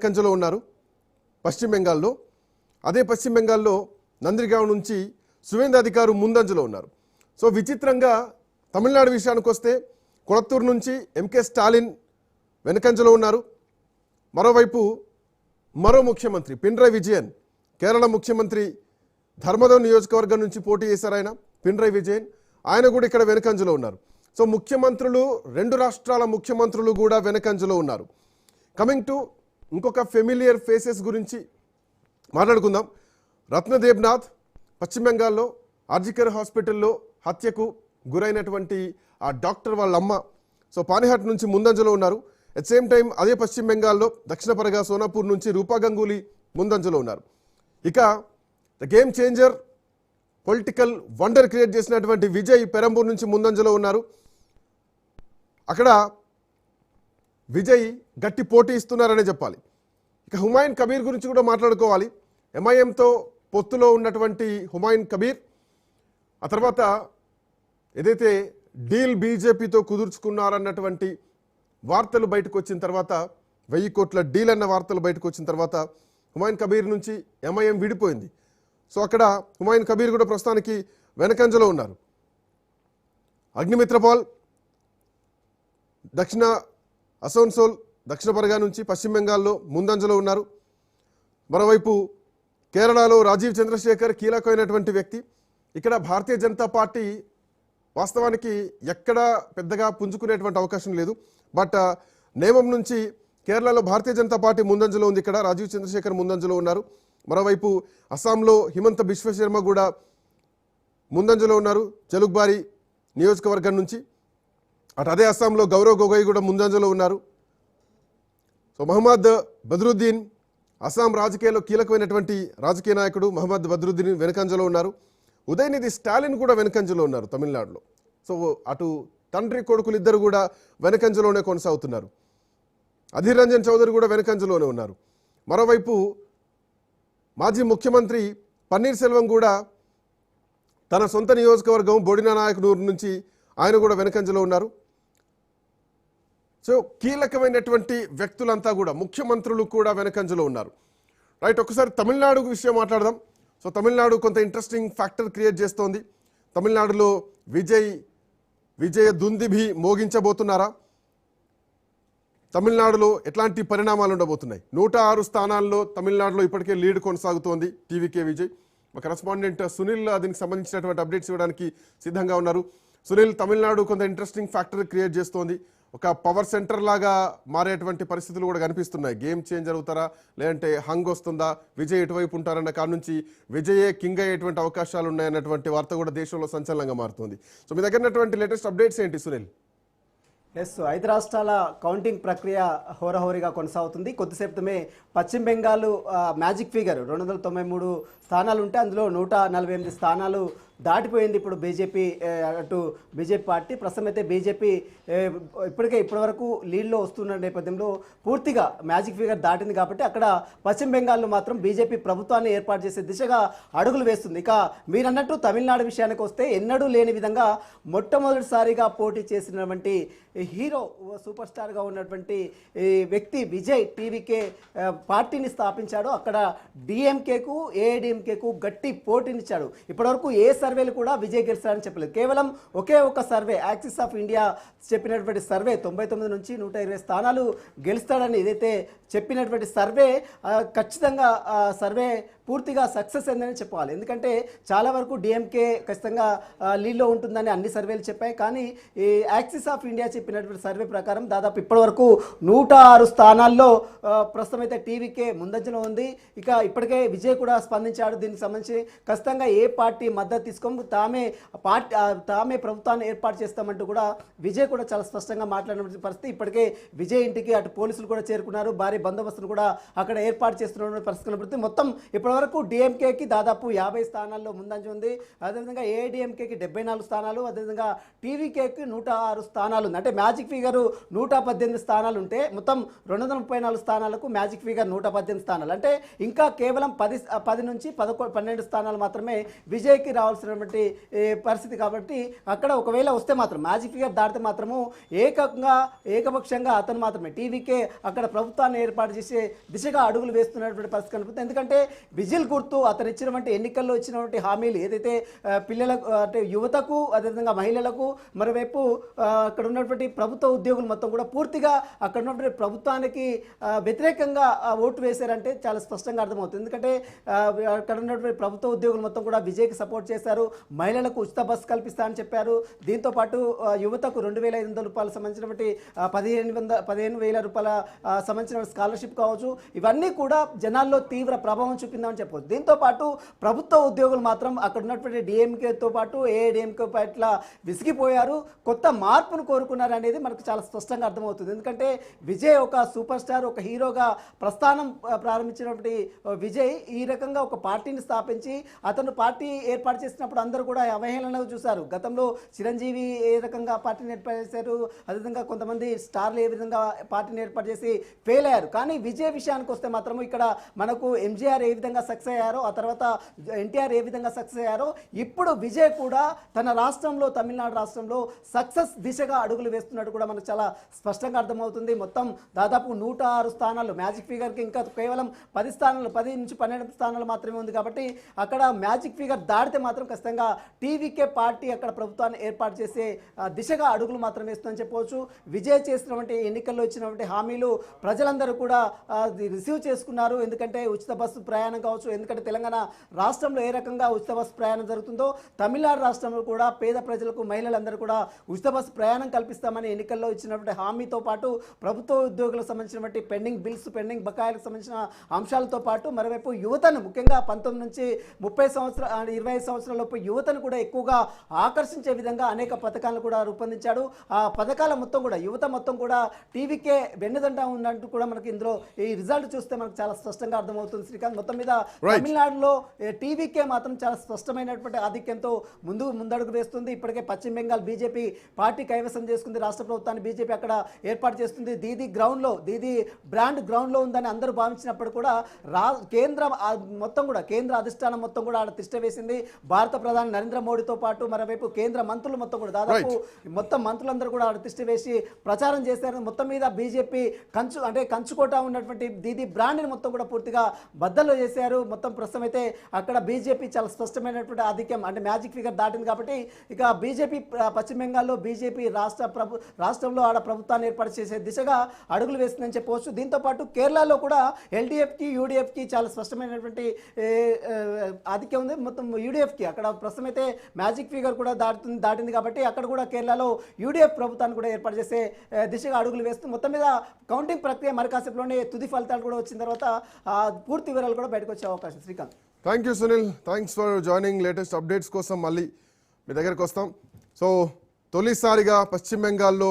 కంచలో ఉన్నారు పశ్చిమ బెంగాల్లో. అదే పశ్చిమ బెంగాల్లో నందిగావ్ నుంచి సువేంద్ర అధికారు ముందంజలో ఉన్నారు. సో విచిత్రంగా తమిళనాడు విషయానికి వస్తే కొళత్తూరు నుంచి ఎంకే స్టాలిన్ వెనకంజలో ఉన్నారు. మరోవైపు మరో ముఖ్యమంత్రి పినరయి విజయన్, కేరళ ముఖ్యమంత్రి ధర్మదం నియోజకవర్గం నుంచి పోటీ చేశారు ఆయన, పినరయి విజయన్. ఆయన కూడా ఇక్కడ వెనకంజలో ఉన్నారు. సో ముఖ్యమంత్రులు, రెండు రాష్ట్రాల ముఖ్యమంత్రులు కూడా వెనకంజలో ఉన్నారు. కమింగ్ టు ఇంకొక ఫెమిలియర్ ఫేసెస్ గురించి మాట్లాడుకుందాం. రత్నదేబ్నాథ్ పశ్చిమ బెంగాల్లో ఆర్జికర్ హాస్పిటల్లో హత్యకు గురైనటువంటి ఆ డాక్టర్ వాళ్ళ అమ్మ సో పానిహాట్ నుంచి ముందంజలో ఉన్నారు. అట్ సేమ్ టైం అదే పశ్చిమ బెంగాల్లో దక్షిణ పరగా సోనాపూర్ నుంచి రూపా గంగూలీ ముందంజలో ఉన్నారు. ఇక the game changer, political wonder create చేసినటువంటి విజయ్ పెరంబూర్ నుంచి ముందంజలో ఉన్నారు. అక్కడ విజయ్ గట్టి పోటీ ఇస్తున్నారనే చెప్పాలి. ఇక హుమాయూన్ కబీర్ గురించి కూడా మాట్లాడుకోవాలి. ఎంఐఎంతో పొత్తులో ఉన్నటువంటి హుమాయూన్ కబీర్, ఆ తర్వాత ఏదైతే డీల్ బీజేపీతో కుదుర్చుకున్నారన్నటువంటి వార్తలు బయటకు వచ్చిన తర్వాత, 1000 కోట్ల డీల్ అన్న వార్తలు బయటకు వచ్చిన తర్వాత హుమాయూన్ కబీర్ నుంచి ఎంఐఎం విడిపోయింది. సో అక్కడ హుమాయూన్ కబీర్ కూడా ప్రస్తుతానికి వెనకంజలో ఉన్నారు. అగ్నిమిత్రపాల్ దక్షిణ అసోన్సోల్ దక్షిణ పరగా నుంచి పశ్చిమ బెంగాల్లో ముందంజలో ఉన్నారు. మరోవైపు కేరళలో రాజీవ్ చంద్రశేఖర్ కీలకమైనటువంటి వ్యక్తి. ఇక్కడ భారతీయ జనతా పార్టీ వాస్తవానికి ఎక్కడ పెద్దగా పుంజుకునేటువంటి అవకాశం లేదు. బట్ నేమం నుంచి కేరళలో భారతీయ జనతా పార్టీ ముందంజలో ఉంది. ఇక్కడ రాజీవ్ చంద్రశేఖర్ ముందంజలో ఉన్నారు. మరోవైపు అస్సాంలో హిమంత బిశ్వ శర్మ కూడా ముందంజలో ఉన్నారు జలుక్బారి నియోజకవర్గం నుంచి. అటు అదే అస్సాంలో గౌరవ్ గొగోయ్ కూడా ముందంజలో ఉన్నారు. సో మహమ్మద్ బద్రుద్దీన్ అస్సాం రాజకీయాల్లో కీలకమైనటువంటి రాజకీయ నాయకుడు మహమ్మద్ బద్రుద్దీన్ వెనకంజలో ఉన్నారు. ఉదయనిధి స్టాలిన్ కూడా వెనకంజలో ఉన్నారు తమిళనాడులో. సో అటు తండ్రి కొడుకులు ఇద్దరు కూడా వెనకంజలోనే కొనసాగుతున్నారు. అధీర్ రంజన్ చౌదరి కూడా వెనకంజలోనే ఉన్నారు. మరోవైపు మాజీ ముఖ్యమంత్రి పన్నీర్ సెల్వం కూడా తన సొంత నియోజకవర్గం బొడినా నాయకనూరు నుంచి ఆయన కూడా వెనకంజలో ఉన్నారు. సో కీలకమైనటువంటి వ్యక్తులంతా కూడా, ముఖ్యమంత్రులు కూడా వెనకంజలో ఉన్నారు. రైట్, ఒకసారి తమిళనాడు విషయం మాట్లాడదాం. సో తమిళనాడు కొంత ఇంట్రెస్టింగ్ ఫ్యాక్టర్ క్రియేట్ చేస్తోంది. తమిళనాడులో విజయ దుందిభి మోగించబోతున్నారా? తమిళనాడులో ఎట్లాంటి పరిణామాలు ఉండబోతున్నాయి? 106 స్థానాల్లో తమిళనాడులో ఇప్పటికే లీడ్ కొనసాగుతోంది టీవీకే విజయ్. మా కరెస్పాండెంట్ సునీల్ దీనికి సంబంధించినటువంటి అప్డేట్స్ ఇవ్వడానికి సిద్ధంగా ఉన్నారు. సునీల్, తమిళనాడు కొంత ఇంట్రెస్టింగ్ ఫ్యాక్టర్ క్రియేట్ చేస్తోంది. ఒక పవర్ సెంటర్ లాగా మారేటువంటి పరిస్థితులు కూడా కనిపిస్తున్నాయి. గేమ్ చేంజ్ అవుతారా, లేదంటే హంగ్ వస్తుందా, విజయ్ ఎటువైపు ఉంటారన్న కాడ నుంచి విజయే కింగ్ అయ్యేటువంటి అవకాశాలు ఉన్నాయన్నటువంటి వార్త కూడా దేశంలో సంచలనంగా మారుతుంది. సో మీ దగ్గర ఉన్నటువంటి లేటెస్ట్ అప్డేట్స్ ఏంటి సునీల్? 5 రాష్ట్రాల కౌంటింగ్ ప్రక్రియ హోరహోరీగా కొనసాగుతుంది. కొద్దిసేపటిమే పశ్చిమ బెంగాల్ మ్యాజిక్ ఫిగర్ 293 స్థానాలు ఉంటే అందులో 148 స్థానాలు దాటిపోయింది. ఇప్పుడు బీజేపీ బీజేపీ పార్టీ ప్రస్తుతం అయితే బీజేపీ ఇప్పటివరకు లీడ్లో వస్తున్న నేపథ్యంలో పూర్తిగా మ్యాజిక్ ఫిగర్ దాటింది. కాబట్టి అక్కడ పశ్చిమ బెంగాల్లో మాత్రం బీజేపీ ప్రభుత్వాన్ని ఏర్పాటు చేసే దిశగా అడుగులు వేస్తుంది. ఇక మీరన్నట్టు తమిళనాడు విషయానికి వస్తే ఎన్నడూ లేని విధంగా మొట్టమొదటిసారిగా పోటీ చేసినటువంటి హీరో, సూపర్ స్టార్గా ఉన్నటువంటి వ్యక్తి విజయ్ టీవీకే పార్టీని స్థాపించాడు. అక్కడ డిఎంకేకు ఏఐడిఎంకేకు గట్టి పోటీనిచ్చాడు. ఇప్పటివరకు ఏ సర్వేలు కూడా విజయ్ గెలిచాడని చెప్పలేదు. కేవలం ఒకే ఒక సర్వే, యాక్సిస్ ఆఫ్ ఇండియా చెప్పినటువంటి సర్వే 99 నుంచి 120 స్థానాలు గెలుస్తాడని ఏదైతే చెప్పినటువంటి సర్వే ఖచ్చితంగా సర్వే పూర్తిగా సక్సెస్ అయిందని చెప్పాలి. ఎందుకంటే చాలా వరకు డిఎంకే ఖచ్చితంగా లీడ్లో ఉంటుందని అన్ని సర్వేలు చెప్పాయి. కానీ ఈ యాక్సిస్ ఆఫ్ ఇండియా చెప్పినటువంటి సర్వే ప్రకారం దాదాపు ఇప్పటివరకు 106 స్థానాల్లో ప్రస్తుతం అయితే టీవీకే ముందంజలో ఉంది. ఇక ఇప్పటికే విజయ్ కూడా స్పందించాడు. దీనికి సంబంధించి ఖచ్చితంగా ఏ పార్టీ మద్దతు తీసుకోము, తామే ప్రభుత్వాన్ని ఏర్పాటు చేస్తామంటూ కూడా విజయ్ కూడా చాలా స్పష్టంగా మాట్లాడిన పరిస్థితి. ఇప్పటికే విజయ్ ఇంటికి అటు పోలీసులు కూడా చేరుకున్నారు. భారీ బందోబస్తును కూడా అక్కడ ఏర్పాటు చేస్తున్న పరిస్థితి కనబడుతుంది. మొత్తం ఇప్పటివరకు డిఎంకేకి దాదాపు 50 స్థానాల్లో ముందంజ ఉంది. అదేవిధంగా ఏఐడిఎంకేకి 74 స్థానాలు, అదేవిధంగా టీవీకేకి 106 స్థానాలు ఉంది. అంటే మ్యాజిక్ ఫిగర్ 118 స్థానాలు ఉంటే మొత్తం 234 స్థానాలకు మ్యాజిక్ ఫిగర్ 118 స్థానాలు. అంటే ఇంకా కేవలం 10 నుంచి 12 స్థానాలు మాత్రమే విజయ్కి రావాల్సిన సంబంధించినటువంటి పరిస్థితి కాబట్టి అక్కడ ఒకవేళ వస్తే మాత్రం మ్యాజిక్ ఫిగర్ దాటితే మాత్రము ఏకపక్షంగా అతను మాత్రమే టీవీకే అక్కడ ప్రభుత్వాన్ని ఏర్పాటు చేసే దిశగా అడుగులు వేస్తున్నటువంటి పరిస్థితి కనిపిస్తుంది. ఎందుకంటే విజిల్ గుర్తు అతను ఇచ్చినటువంటి ఎన్నికల్లో ఇచ్చినటువంటి హామీలు ఏదైతే పిల్లలకు అంటే యువతకు అదేవిధంగా మహిళలకు మరోవైపు అక్కడ ఉన్నటువంటి ప్రభుత్వ ఉద్యోగులు మొత్తం కూడా పూర్తిగా అక్కడ ఉన్నటువంటి ప్రభుత్వానికి వ్యతిరేకంగా ఓటు వేశారంటే చాలా స్పష్టంగా అర్థమవుతుంది. ఎందుకంటే అక్కడ ఉన్నటువంటి ప్రభుత్వ ఉద్యోగులు మొత్తం కూడా విజయ్కి సపోర్ట్ చేశారు. మహిళలకు ఉచిత బస్సు కల్పిస్తారని చెప్పారు. దీంతోపాటు యువతకు 2,500 రూపాయలు సంబంధించినటువంటి 15,000 రూపాయల సంబంధించిన స్కాలర్షిప్ కావచ్చు, ఇవన్నీ కూడా జనాల్లో తీవ్ర ప్రభావం చూపిందామని చెప్పవచ్చు. దీంతోపాటు ప్రభుత్వ ఉద్యోగులు మాత్రం అక్కడ ఉన్నటువంటి డిఎంకేతో పాటు ఏఐడిఎంకే పట్ల విసిగిపోయారు, కొత్త మార్పును కోరుకున్నారు అనేది మనకు చాలా స్పష్టంగా అర్థమవుతుంది. ఎందుకంటే విజయ్ ఒక సూపర్ స్టార్, ఒక హీరోగా ప్రస్థానం ప్రారంభించినటువంటి విజయ్ ఈ రకంగా ఒక పార్టీని స్థాపించి అతను పార్టీ ఏర్పాటు చేసినప్పుడు అందరూ కూడా అవహేళనగా చూశారు. గతంలో చిరంజీవి ఏ రకంగా పార్టీని ఏర్పాటు చేశారు, అదేవిధంగా కొంతమంది స్టార్లు ఏ విధంగా పార్టీని ఏర్పాటు చేసి ఫెయిల్ అయ్యారు. కానీ విజయ్ విషయానికి వస్తే మాత్రం ఇక్కడ మనకు ఎంజీఆర్ ఏ విధంగా సక్సెస్ అయ్యారో, ఆ తర్వాత ఎన్టీఆర్ ఏ విధంగా సక్సెస్ అయ్యారో, ఇప్పుడు విజయ్ కూడా తన రాష్ట్రంలో తమిళనాడు రాష్ట్రంలో సక్సెస్ దిశగా అడుగులు వేస్తున్నట్టు కూడా మనకు చాలా స్పష్టంగా అర్థమవుతుంది. మొత్తం దాదాపు 106 స్థానాలు మ్యాజిక్ ఫిగర్కి ఇంకా కేవలం 10 స్థానాలు 10 నుంచి 12 స్థానాలు మాత్రమే ఉంది. కాబట్టి అక్కడ మ్యాజిక్ ఫిగర్ దాటితే మాత్రం ఖచ్చితంగా టీవీకే పార్టీ అక్కడ ప్రభుత్వాన్ని ఏర్పాటు చేసే దిశగా అడుగులు మాత్రం వేస్తుందని చెప్పవచ్చు. విజయ్ చేసినటువంటి ఎన్నికల్లో ఇచ్చినటువంటి హామీలు ప్రజలందరూ కూడా రిసీవ్ చేసుకున్నారు. ఎందుకంటే ఉచిత బస్సు ప్రయాణం కావచ్చు, ఎందుకంటే తెలంగాణ రాష్ట్రంలో ఏ రకంగా ఉచిత బస్సు ప్రయాణం జరుగుతుందో తమిళనాడు రాష్ట్రంలో కూడా పేద ప్రజలకు మహిళలందరూ కూడా ఉచిత బస్సు ప్రయాణం కల్పిస్తామని ఎన్నికల్లో ఇచ్చినటువంటి హామీతో పాటు ప్రభుత్వ ఉద్యోగులకు సంబంధించినటువంటి పెండింగ్ బిల్స్, పెండింగ్ బకాయిలకు సంబంధించిన అంశాలతో పాటు మరోవైపు యువతను ముఖ్యంగా 19 నుంచి 30 సంవత్సరాలు 25 సంవత్సరాలలోపు యువతను కూడా ఎక్కువగా ఆకర్షించే విధంగా అనేక పథకాలను కూడా రూపొందించాడు. ఆ పథకాల మొత్తం కూడా యువత మొత్తం కూడా టీవీకే వెన్నుదండ ఉన్నట్టు కూడా మనకి ఇందులో ఈ రిజల్ట్ చూస్తే మనకు చాలా స్పష్టంగా అర్థమవుతుంది. శ్రీకాంత్, మొత్తం మీద తమిళనాడులో టీవీకే మాత్రం చాలా స్పష్టమైనటువంటి ఆధిక్యంతో ముందడుగు వేస్తుంది. ఇప్పటికే పశ్చిమ బెంగాల్ బీజేపీ పార్టీ కైవసం చేసుకుంది, రాష్ట్ర ప్రభుత్వాన్ని బీజేపీ అక్కడ ఏర్పాటు చేస్తుంది. దీది బ్రాండ్ గ్రౌండ్లో ఉందని అందరూ భావించినప్పుడు కూడా కేంద్ర అధిష్టానం మొత్తం కూడా ఆడ తిష్ట వేసింది. భారత ప్రధాని నరేంద్ర మోడీతో పాటు మరోవైపు కేంద్ర మంత్రులు మొత్తం కూడా దాదాపు మొత్తం మంత్రులందరూ కూడా ఆడ తిష్ట వేసి ప్రచారం చేశారు. మొత్తం మీద బీజేపీ కంచుకోట ఉన్నటువంటి దీది బ్రాండ్ని మొత్తం కూడా పూర్తిగా బద్దలు చేశారు. మొత్తం ప్రస్తుతం అయితే అక్కడ బీజేపీ చాలా స్పష్టమైనటువంటి ఆధిక్యం అంటే మ్యాజిక్ ఫిగర్ దాటింది. కాబట్టి ఇక బీజేపీ పశ్చిమ బెంగాల్లో బీజేపీ రాష్ట్రంలో ఆడ ప్రభుత్వాన్ని ఏర్పాటు చేసే దిశగా అడుగులు వేస్తుందని చెప్పవచ్చు. దీంతో పాటు కేరళలో కూడా ఎల్డీఎఫ్కి యూడీఎఫ్కి చాలా స్పష్టమైనటువంటి ఆధిక్యం ఉంది. మొత్తం యూడీఎఫ్కి అక్కడ ప్రస్తుతం అయితే మ్యాజిక్ ఫిగర్ కూడా దాటింది. కాబట్టి అక్కడ కూడా కేరళలో యూడీఎఫ్ ప్రభుత్వాన్ని కూడా ఏర్పాటు చేసే దిశగా అడుగులు వేస్తూ మొత్తం మీద కౌంటింగ్ ప్రక్రియ మరి కాసేపులోనే తుది ఫలితాలు కూడా వచ్చిన తర్వాత పూర్తి వివరాలు కూడా బయటకు వచ్చే అవకాశం. Srikanth, thank you Sunil, thanks for joining. Latest updates కోసం మళ్ళీ మీ దగ్గరకు వస్తాం. సో తొలిసారిగా పశ్చిమ బెంగాల్లో